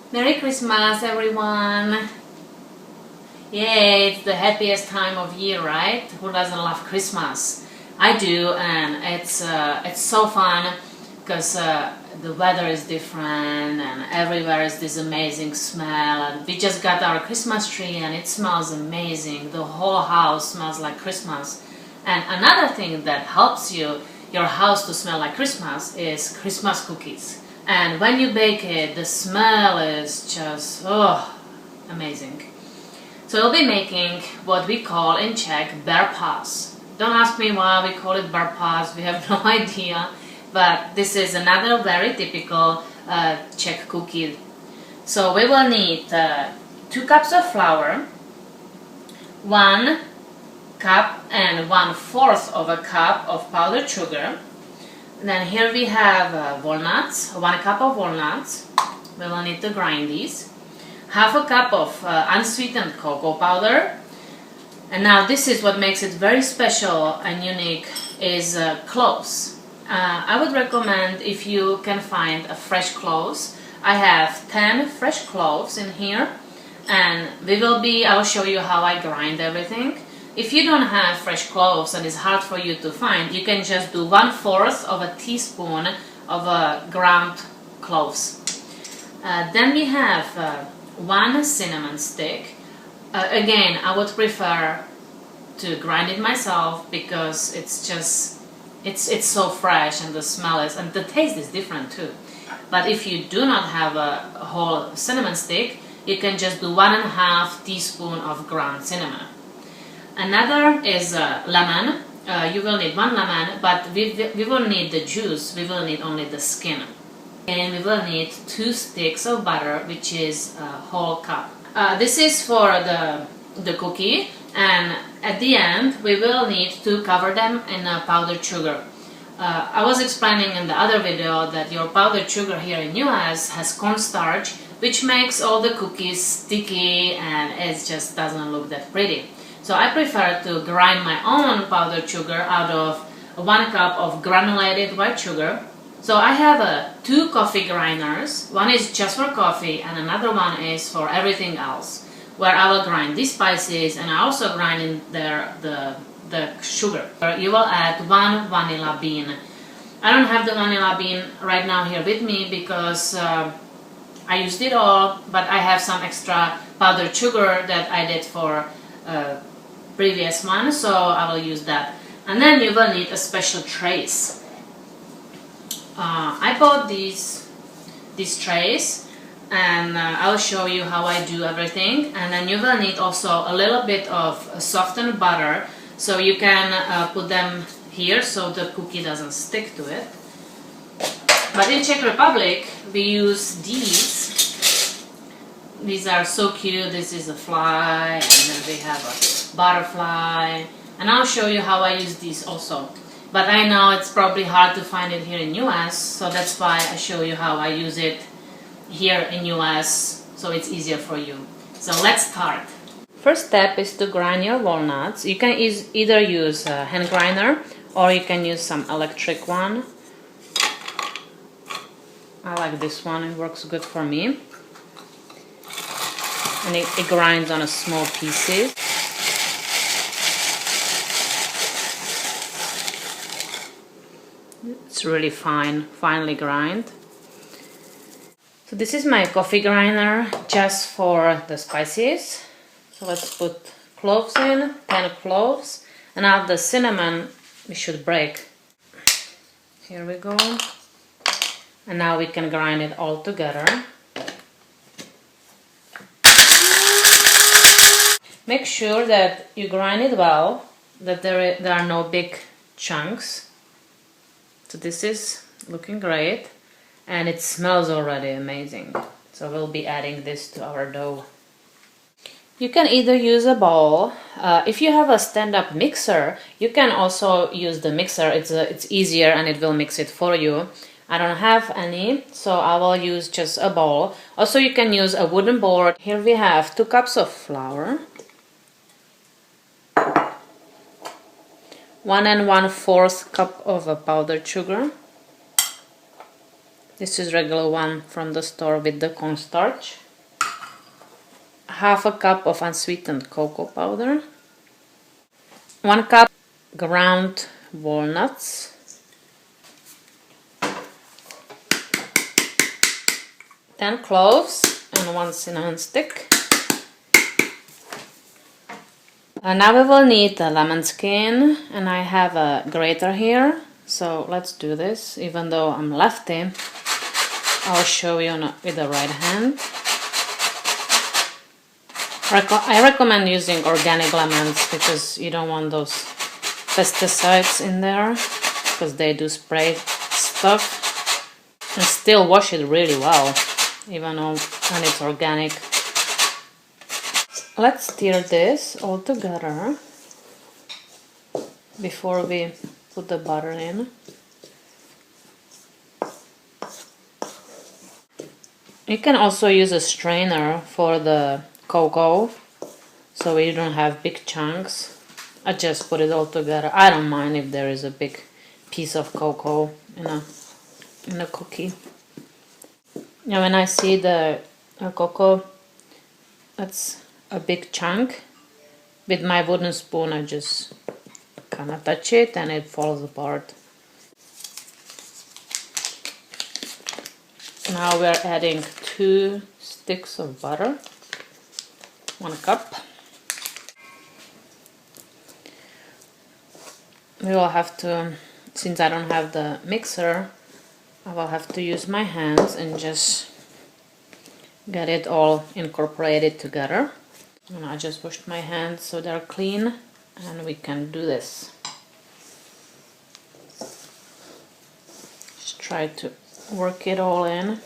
Merry Christmas, everyone! Yay, it's the happiest time of year, right? Who doesn't love Christmas? I do, and it's so fun because the weather is different and everywhere is this amazing smell. And we just got our Christmas tree and it smells amazing. The whole house smells like Christmas. And another thing that helps your house to smell like Christmas is Christmas cookies. And when you bake it, the smell is just amazing. So we'll be making what we call in Czech bear paws. Don't ask me why we call it bear paws, we have no idea. But this is another very typical Czech cookie. So we will need 2 cups of flour, 1 cup and 1/4 of a cup of powdered sugar. Then here we have walnuts, 1 cup of walnuts. We will need to grind these. Half a cup of unsweetened cocoa powder. And now this is what makes it very special and unique is cloves. I would recommend if you can find a fresh cloves. I have 10 fresh cloves in here, and I will show you how I grind everything. If you don't have fresh cloves and it's hard for you to find, you can just do 1/4 of a teaspoon of ground cloves. Then we have 1 cinnamon stick. Again, I would prefer to grind it myself because it's so fresh and the smell is, and the taste is different too. But if you do not have a whole cinnamon stick, you can just do 1/2 teaspoon of ground cinnamon. Another is lemon. You will need 1 lemon, but we will need the juice, we will need only the skin. And we will need 2 sticks of butter, which is a whole cup. This is for the cookie, and at the end we will need to cover them in powdered sugar. I was explaining in the other video that your powdered sugar here in US has cornstarch, which makes all the cookies sticky and it just doesn't look that pretty. So I prefer to grind my own powdered sugar out of 1 cup of granulated white sugar. So I have 2 coffee grinders. One is just for coffee and another one is for everything else, where I will grind these spices and I also grind in there the sugar. You will add 1 vanilla bean. I don't have the vanilla bean right now here with me because I used it all, but I have some extra powdered sugar that I did for previous one, so I will use that. And then you will need a special trays. I bought these trays, and I'll show you how I do everything. And then you will need also a little bit of softened butter, so you can put them here so the cookie doesn't stick to it. But in Czech Republic we use these. These are so cute. This is a fly, and then we have a butterfly, and I'll show you how I use these also. But I know it's probably hard to find it here in US, so that's why I show you how I use it here in US, so it's easier for you. So let's start. First step is to grind your walnuts. You can either use a hand grinder or you can use some electric one. I like this one, it works good for me. And it grinds on a small pieces. It's really finely grind. So this is my coffee grinder just for the spices. So let's put cloves in, 10 cloves, and now the cinnamon we should break. Here we go. And now we can grind it all together. Make sure that you grind it well, that there are no big chunks. So this is looking great, and it smells already amazing. So we'll be adding this to our dough. You can either use a bowl. If you have a stand-up mixer, you can also use the mixer. It's easier and it will mix it for you. I don't have any, so I will use just a bowl. Also, you can use a wooden board. Here we have 2 cups of flour, 1 1/4 cup of powdered sugar, This is regular one from the store with the cornstarch. Half a cup of unsweetened cocoa powder. 1 cup ground walnuts. 10 cloves and 1 cinnamon stick. Now we will need a lemon skin, and I have a grater here, so let's do this. Even though I'm lefty, I'll show you with the right hand. I recommend using organic lemons because you don't want those pesticides in there, because they do spray stuff. And still wash it really well, even though when it's organic. Let's stir this all together before we put the butter in. You can also use a strainer for the cocoa, so you don't have big chunks. I just put it all together. I don't mind if there is a big piece of cocoa in a cookie. Now when I see the cocoa, that's a big chunk, with my wooden spoon I just kind of touch it and it falls apart. Now we're adding 2 sticks of butter, 1 cup. We will have to, since I don't have the mixer, I will have to use my hands and just get it all incorporated together. And I just washed my hands so they're clean, and we can do this. Just try to work it all in.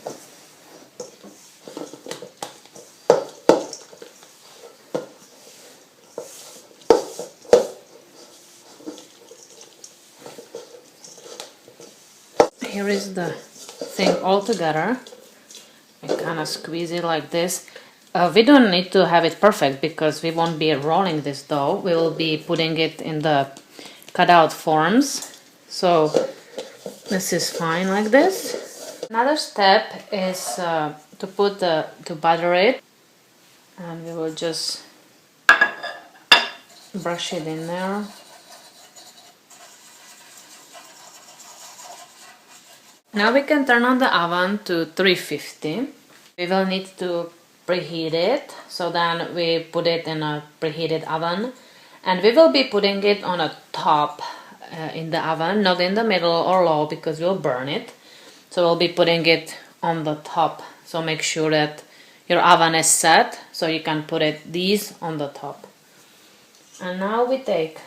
Here is the thing all together. I kind of squeeze it like this. We don't need to have it perfect because we won't be rolling this dough. We will be putting it in the cutout forms. So this is fine like this. Another step is to butter it, and we will just brush it in there. Now we can turn on the oven to 350. We will need to preheat it, so then we put it in a preheated oven, and we will be putting it on a top in the oven, not in the middle or low, because we'll burn it. So we'll be putting it on the top, so make sure that your oven is set so you can put these on the top. And now we take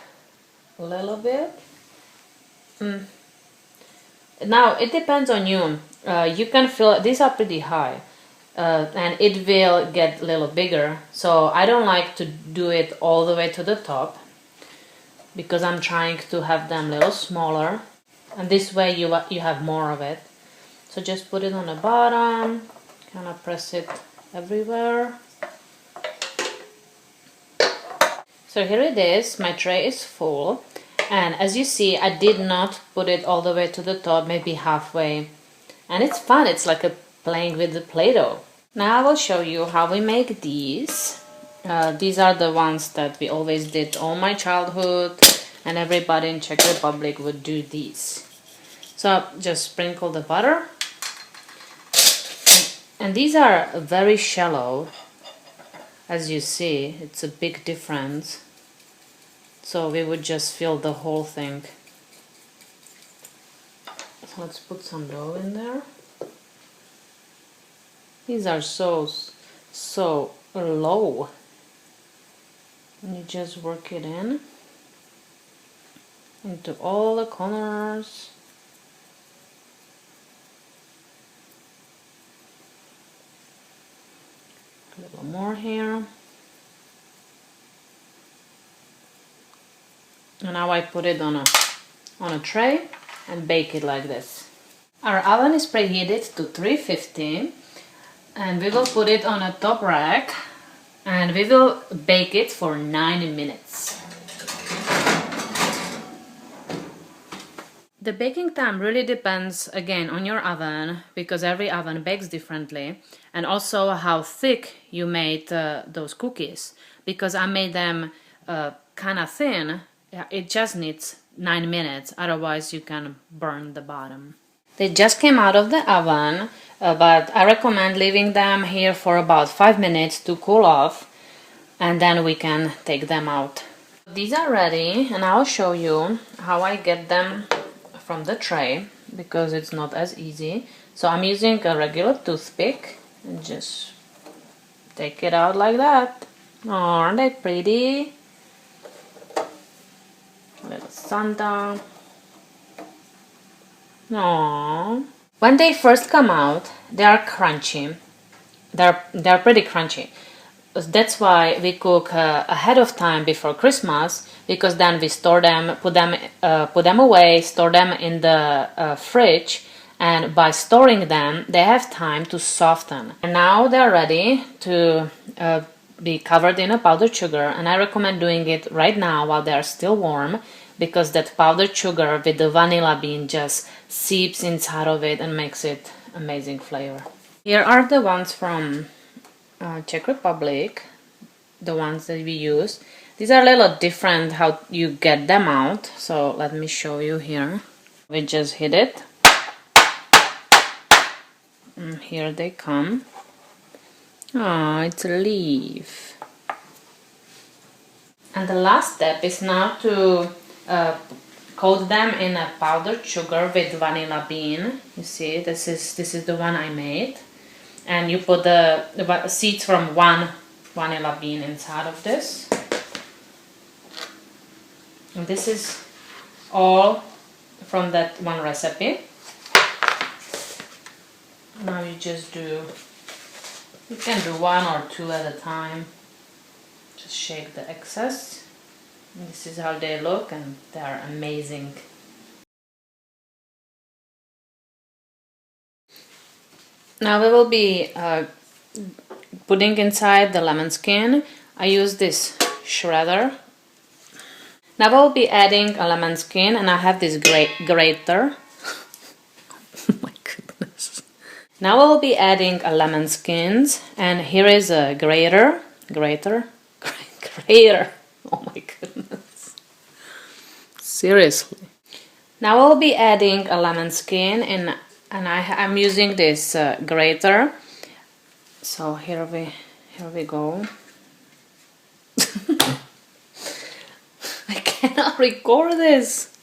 a little bit. Now it depends on you. You can feel these are pretty high. And it will get a little bigger, so I don't like to do it all the way to the top because I'm trying to have them a little smaller, and this way you have more of it. So just put it on the bottom, kind of press it everywhere. So here it is, my tray is full, and as you see I did not put it all the way to the top, maybe halfway, and it's fun. It's like playing with the Play-Doh. Now I will show you how we make these. These are the ones that we always did all my childhood, and everybody in Czech Republic would do these. So just sprinkle the butter, and these are very shallow. As you see, it's a big difference. So we would just fill the whole thing. So let's put some dough in there. These are so low. And you just work it in into all the corners. A little more here. And now I put it on a tray and bake it like this. Our oven is preheated to 350. And we will put it on a top rack, and we will bake it for 9 minutes. The baking time really depends again on your oven, because every oven bakes differently, and also how thick you made those cookies. Because I made them kind of thin, it just needs 9 minutes, otherwise you can burn the bottom. They just came out of the oven, but I recommend leaving them here for about 5 minutes to cool off, and then we can take them out. These are ready, and I'll show you how I get them from the tray, because it's not as easy. So I'm using a regular toothpick and just take it out like that. Oh, aren't they pretty? Little Santa. Aww. When they first come out, they are crunchy. They're pretty crunchy. That's why we cook ahead of time before Christmas, because then we store them, put them away, store them in the fridge, and by storing them, they have time to soften. And now they're ready to be covered in a powdered sugar, and I recommend doing it right now while they are still warm, because that powdered sugar with the vanilla bean just seeps inside of it and makes it amazing flavor. Here are the ones from Czech Republic, the ones that we use. These are a little different how you get them out, so let me show you here. We just hit it, and here they come. Oh, it's a leaf. And the last step is now to coat them in a powdered sugar with vanilla bean. You see, this is the one I made. And you put the seeds from one vanilla bean inside of this. And this is all from that one recipe. Now you can do one or two at a time. Just shake the excess. And this is how they look, and they are amazing. Now we will be putting inside the lemon skin. I use this shredder. Now we'll be adding a lemon skin, and I have this grater. Oh my goodness. Now we'll be adding a lemon skins, and here is a grater. Oh my goodness. Seriously. Now we'll be adding a lemon skin, and I'm using this grater. So here we go. I cannot record this.